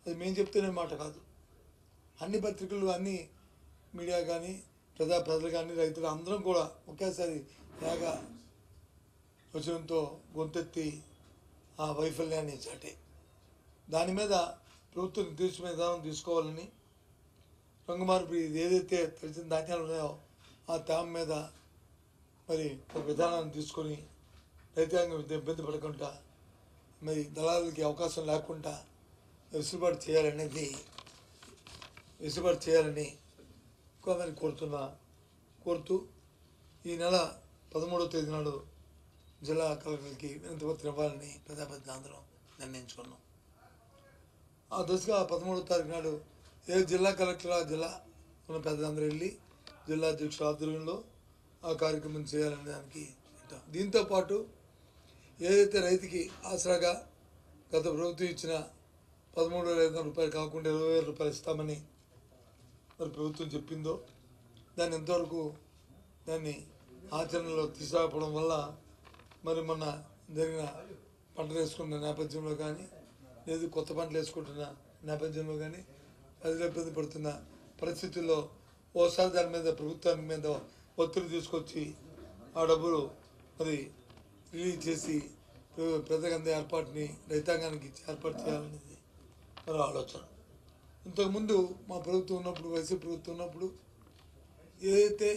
అది మేము చెప్తేనే మాట కాదు. అన్ని పత్రికలు, అన్ని మీడియా కానీ, ప్రజలు కానీ, రైతులు అందరం కూడా ఒకేసారి ఏక వచనంతో గొంతెత్తి ఆ వైఫల్యాన్ని చాటే. దాని మీద ప్రభుత్వం నిర్దేశమైన విధానం తీసుకోవాలని, రంగు మార్పు ఏదైతే తెలిసిన ధాన్యాలు ఉన్నాయో ఆ తేమ మీద మరి ఒక విధానాన్ని తీసుకొని రైతాంగం ఇబ్బంది పడకుండా, మరి దళాలకి అవకాశం లేకుండా వెసులుబాటు చేయాలని మరి కోరుతూ ఈ నెల 13వ తేదీ నాడు జిల్లా కలెక్టర్కి వినతిపత్రం ఇవ్వాలని ప్రజాప్రతినిధులు అందరం నిర్ణయించుకున్నాం. ఆ దశగా 13వ తారీఖు నాడు ఏ జిల్లా కలెక్టర్ ఆ జిల్లా ఉన్న పెద్దలందరూ వెళ్ళి జిల్లా అధ్యక్షుల ఆధ్వర్యంలో ఆ కార్యక్రమం చేయాలనే దానికి. దీంతోపాటు ఏదైతే రైతుకి ఆసరాగా గత ప్రభుత్వం ఇచ్చిన 13,500 రూపాయలు కాకుండా 20,000 రూపాయలు ఇస్తామని మరి ప్రభుత్వం చెప్పిందో దాన్ని ఎంతవరకు దాన్ని ఆచరణలో తీసుకురావడం వల్ల మరి మొన్న జరిగిన పంటలు వేసుకున్న నేపథ్యంలో కానీ, లేదు కొత్త పంటలు వేసుకుంటున్న నేపథ్యంలో కానీ ప్రజలు ఇబ్బంది పడుతున్న పరిస్థితుల్లో ఓసారి దాని మీద ప్రభుత్వానికి మీద ఒత్తిడి తీసుకొచ్చి ఆ డబ్బులు మరి రిలీజ్ చేసి ప్రజలందరి ఏర్పాటుని రైతాంగానికి ఏర్పాటు చేయాలనేది మరి ఆలోచన. ఇంతకుముందు మా ప్రభుత్వం ఉన్నప్పుడు, వైసీపీ ప్రభుత్వం ఉన్నప్పుడు ఏదైతే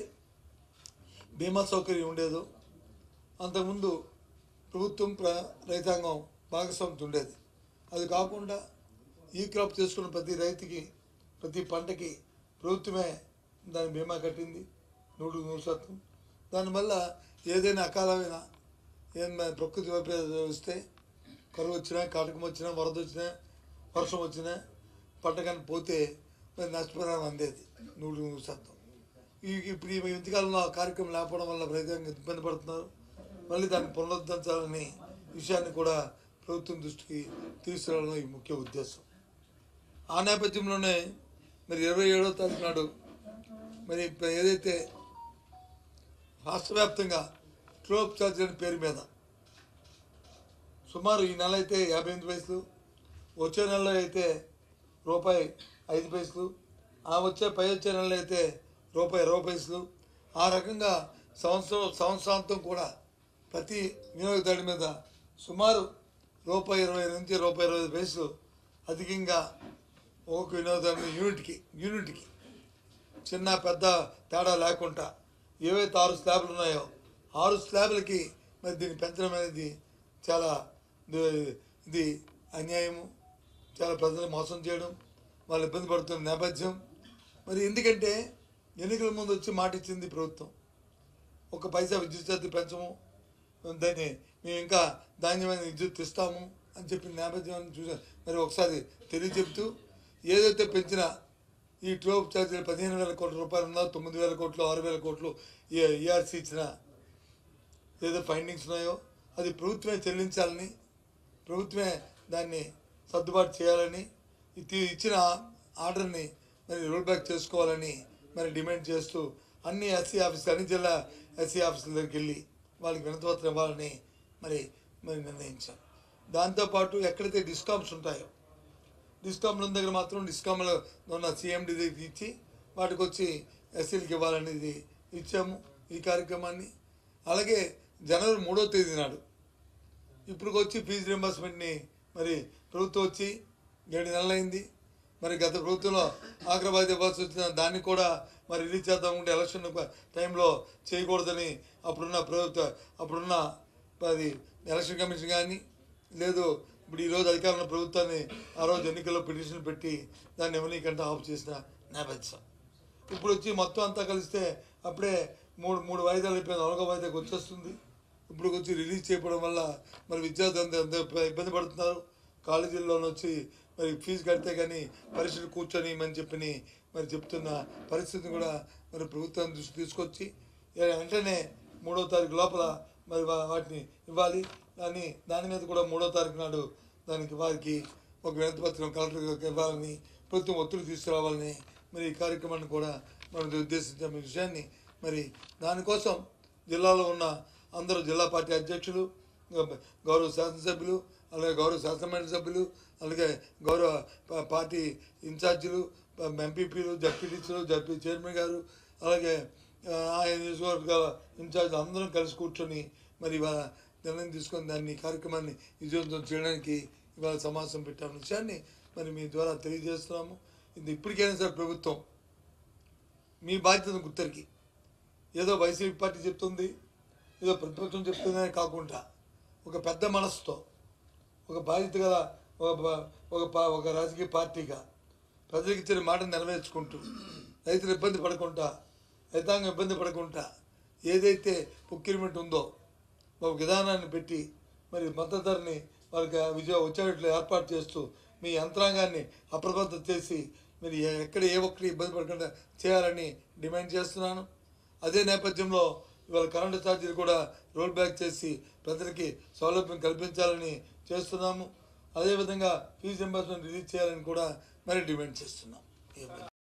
బీమా సౌకర్యం ఉండేదో అంతకుముందు ప్రభుత్వం రైతాంగం భాగస్వామ్యం ఉండేది. అది కాకుండా ఈ క్రాప్ చేసుకున్న ప్రతి రైతుకి ప్రతి పంటకి ప్రభుత్వమే దాని బీమా కట్టింది 100%. దానివల్ల ఏదైనా అకాలమైన ఏదైనా ప్రకృతి వైపరీత్యాలు వస్తే, కరువు వచ్చినా, కాటకం వచ్చినా, వరద వచ్చినా, వర్షం వచ్చినా పంట కానీ పోతే మరి నష్టపరిహారం అందేది 100%. ఇప్పుడు ఈ ఇంతకాలంలో ఆ కార్యక్రమం లేకపోవడం వల్ల రైతాంగం ఇబ్బంది పడుతున్నారు. మళ్ళీ దాన్ని పునరుద్ధరించాలనే విషయాన్ని కూడా ప్రభుత్వం దృష్టికి తీసుకురావడం ఈ ముఖ్య ఉద్దేశం. ఆ నేపథ్యంలోనే మరి 27వ తారీఖు నాడు మరి ఏదైతే రాష్ట్ర వ్యాప్తంగా ట్రోప్ ఛార్జ్ అనే పేరు మీద సుమారు ఈ నెల అయితే 58 పైసలు, వచ్చే నెలలో అయితే ₹5, ఆ పై వచ్చే నెలలో అయితే ₹20. ఆ రకంగా సంవత్సరాంతం కూడా ప్రతి వినియోగదారుడి మీద సుమారు ₹20 నుంచి ₹25 అధికంగా ఒక్కొక్క వినియోగదారుని యూనిట్కి చిన్న పెద్ద తేడా లేకుండా ఏవైతే 6 స్లాబ్లు ఉన్నాయో 6 స్లాబ్లకి మరి దీన్ని పెంచడం అనేది చాలా ఇది అన్యాయము, చాలా ప్రజలు మోసం చేయడం, వాళ్ళు ఇబ్బంది పడుతున్న నేపథ్యం. మరి ఎందుకంటే ఎన్నికల ముందు వచ్చి మాట ఇచ్చింది ప్రభుత్వం, 1 పైసా విద్యుత్ ఛార్జీ పెంచము, దాన్ని మేము ఇంకా ధాన్యమైన విద్యుత్ ఇస్తాము అని చెప్పిన నేపథ్యాన్ని చూసా. మరి ఒకసారి తెలియచెప్తూ ఏదైతే పెంచిన ఈ ట్రోప్ ఛార్జీలు 15,000 కోట్ల రూపాయలు ఉందో, 9,000 కోట్లు, 6,000 కోట్లు ఈఆర్సీ ఇచ్చిన ఏదో ఫైండింగ్స్ ఉన్నాయో అది ప్రభుత్వమే చెల్లించాలని, ప్రభుత్వమే దాన్ని సర్దుబాటు చేయాలని, ఇచ్చిన ఆర్డర్ని మరి రోల్ బ్యాక్ చేసుకోవాలని మరి డిమాండ్ చేస్తూ అన్ని జిల్లా ఎస్సీ ఆఫీసుల దగ్గరికి వెళ్ళి వాళ్ళకి వినతిపత్రం ఇవ్వాలని మరి నిర్ణయించాం. దాంతోపాటు ఎక్కడైతే డిస్కామ్స్ ఉంటాయో డిస్కామ్ల దగ్గర మాత్రం డిస్కామ్లో ఉన్న CMD దగ్గరికి ఇచ్చి వాటికి వచ్చి ఎస్సీలకి ఇవ్వాలనేది ఇచ్చాము ఈ కార్యక్రమాన్ని. అలాగే జనవరి 3వ తేదీ నాడు ఇప్పుడు వచ్చి ఫీజు రింబర్స్మెంట్ని మరి ప్రభుత్వం వచ్చి 7 నెలలైంది. మరి గత ప్రభుత్వంలో ఆగ్రబాద్ ఇవ్వాల్సి వచ్చిన దాన్ని కూడా మరి రిలీజ్ చేద్దాం ఉంటే ఎలక్షన్ టైంలో చేయకూడదని అప్పుడున్న అది ఎలక్షన్ కమిషన్ కానీ, లేదు ఇప్పుడు ఈరోజు అధికారంలో ప్రభుత్వాన్ని ఆ రోజు ఎన్నికల్లో పిటిషన్ పెట్టి దాన్ని ఎవరికంటే ఆఫ్ చేసిన నేపథ్యం. ఇప్పుడు వచ్చి మొత్తం అంతా కలిస్తే అప్పుడే మూడు వాయిదాలు అయిపోయింది, 4వ వాయిదాకి వచ్చేస్తుంది. ఇప్పుడు వచ్చి రిలీజ్ చేయడం వల్ల మరి విద్యార్థులు ఎంత ఇబ్బంది పడుతున్నారు. కాలేజీల్లోనే వచ్చి మరి ఫీజు కడితే కానీ పరీక్షలు కూర్చొని మరి చెప్తున్న పరిస్థితిని కూడా మరి ప్రభుత్వం దృష్టి తీసుకొచ్చి వెంటనే 3వ తారీఖు లోపల మరి వాటిని ఇవ్వాలి. దాని మీద కూడా 3వ తారీఖు నాడు వారికి ఒక వినతిపత్రం కలెక్టర్ ఇవ్వాలని, ప్రభుత్వం ఒత్తిడి తీసుకురావాలని మరి ఈ కార్యక్రమాన్ని కూడా మనం ఉద్దేశించిన విషయాన్ని మరి దానికోసం జిల్లాలో ఉన్న అందరూ జిల్లా పార్టీ అధ్యక్షులు, గౌరవ శాసనసభ్యులు, అలాగే గౌరవ శాసనమండలి సభ్యులు, అలాగే గౌరవ పార్టీ ఇన్ఛార్జీలు, ఎంపీపీలు, జడ్పీటీసీలు, జడ్పీ చైర్మన్ గారు, అలాగే ఆయన నియోజకవర్గాల ఇన్ఛార్జీలు అందరం కలిసి కూర్చొని మరి ఇవాళ నిర్ణయం తీసుకొని దాన్ని కార్యక్రమాన్ని విజయవంతం చేయడానికి ఇవాళ సమావేశం పెట్టామన్న విషయాన్ని మరి మీ ద్వారా తెలియజేస్తున్నాము. ఇది ఇప్పటికైనా సరే ప్రభుత్వం మీ బాధ్యతను గుర్తెరిగి ఏదో వైసీపీ పార్టీ చెప్తుంది, ఏదో ప్రతిపక్షం చెప్తుందనే కాకుండా ఒక పెద్ద మనసుతో ఒక బాధ్యత గల ఒక రాజకీయ పార్టీగా ప్రజలకు ఇచ్చిన మాటను నెరవేర్చుకుంటూ రైతులు ఇబ్బంది పడకుండా, రైతాంగం ఇబ్బంది పడకుండా ఏదైతే ప్రొక్యూర్మెంట్ ఉందో ఒక విధానాన్ని పెట్టి మరి మద్దతు ధరని వాళ్ళకి వచ్చేట్లు ఏర్పాటు చేస్తూ మీ యంత్రాంగాన్ని అప్రమత్తం చేసి మీరు ఎక్కడ ఏ ఒక్కటి ఇబ్బంది పడకుండా చేయాలని డిమాండ్ చేస్తున్నాను. అదే నేపథ్యంలో ఇవాళ కరెంటు ఛార్జీలు కూడా రోల్ బ్యాక్ చేసి ప్రజలకి సౌలభ్యం కల్పించాలని చేస్తున్నాము. అదేవిధంగా ఫీజు రింబర్స్మెంట్ రిలీజ్ చేయాలని కూడా మరి డిమాండ్ చేస్తున్నాం.